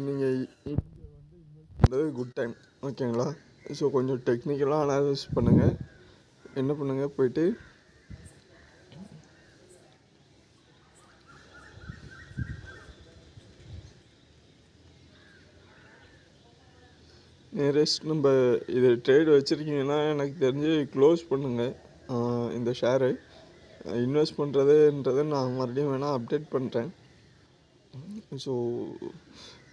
நீங்கள் பண்ணுறது good time. ஓகேங்களா? ஸோ கொஞ்சம் டெக்னிக்கலாக அனாலிசிஸ் பண்ணுங்கள். என்ன பண்ணுங்கள், போய்ட்டு நியரஸ்ட் நம்ம இது ட்ரேட் வச்சுருக்கீங்கன்னா எனக்கு தெரிஞ்சு க்ளோஸ் பண்ணுங்கள் இந்த ஷேரு. இன்வெஸ்ட் பண்ணுறதுன்றதை நான் மறுபடியும் வேணால் அப்டேட் பண்ணுறேன். ஸோ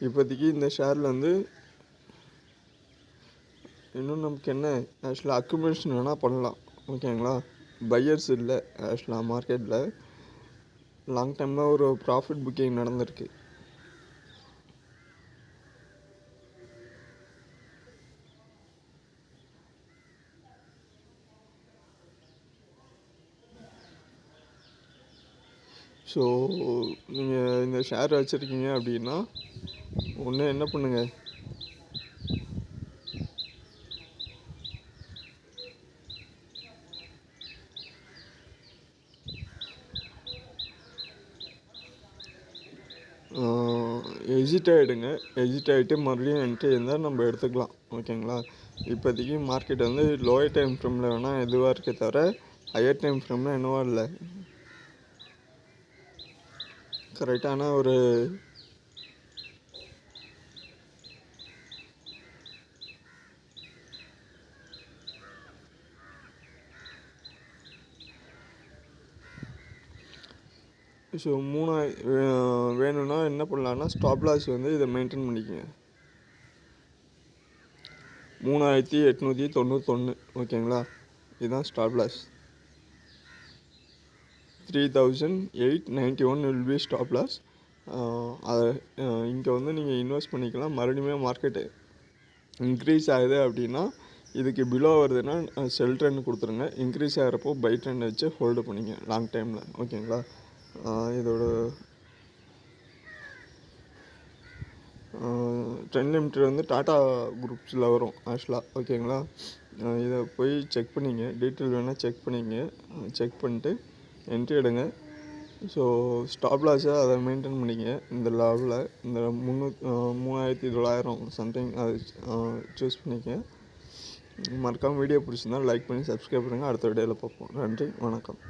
இப்போதைக்கு இந்த ஷேரில் வந்து இன்னும் நமக்கு என்ன ஆக்சுவலாக அக்குமுலேஷன் வேணால் பண்ணலாம். ஓகேங்களா? பையர்ஸ் இல்லை ஆக்சுவலாக மார்க்கெட்டில். லாங் டைமில் ஒரு ப்ராஃபிட் புக்கிங் நடந்திருக்கு. ஸோ நீங்கள் இந்த ஷேர் வச்சுருக்கீங்க அப்படின்னா ஒன்று என்ன பண்ணுங்கள், எக்ஸிட் ஆகிடுங்க. எக்ஸிட் ஆகிட்டு மறுபடியும் என்ட்ரி இருந்தால் நம்ம எடுத்துக்கலாம். ஓகேங்களா? இப்போதைக்கு மார்க்கெட் வந்து லோயர் டைம் ஃப்ரேமில் வேணால் எதுவாக இருக்கே தவிர ஹையர் டைம் ஃப்ரேமில் என்னவா இல்லை. கரெக்டான ஒரு ஸோ வேணும்னா என்ன பண்ணலான்னா ஸ்டாப் லாஸ் வந்து இதை மெயின்டைன் பண்ணிக்கோங்க. 3891. ஓகேங்களா? இதுதான் stop loss. 3891 will be stop loss. அதை இங்கே வந்து நீங்கள் இன்வெஸ்ட் பண்ணிக்கலாம். மறுபடியும் மார்க்கெட்டு இன்க்ரீஸ் ஆகுது அப்படின்னா இதுக்கு பிலோ வருதுன்னா செல் ட்ரெண்ட் கொடுத்துருங்க. இன்க்ரீஸ் ஆகிறப்போ பை ட்ரெண்ட் வச்சு ஹோல்டு பண்ணிங்க லாங் டைமில். ஓகேங்களா? இதோட ட்ரெண்ட் லிமிட்டட் வந்து டாட்டா குரூப்ஸில் வரும் ஆக்சுவலாக. ஓகேங்களா? இதை போய் செக் பண்ணிங்க, டீட்டெயில் வேணால் செக் பண்ணிங்க. செக் பண்ணிட்டு என்ட்ரி எடுங்க. ஸோ ஸ்டாப் லாஸை அதை மெயின்டைன் பண்ணிங்க. இந்த லெவலில் இந்த 3900 சம்திங் அதை சூஸ் பண்ணிக்க. மறக்காமல் வீடியோ பிடிச்சிருந்தால் லைக் பண்ணி சப்ஸ்கிரைப் பண்ணுங்கள். அடுத்த வீடியோவில் பார்ப்போம். நன்றி, வணக்கம்.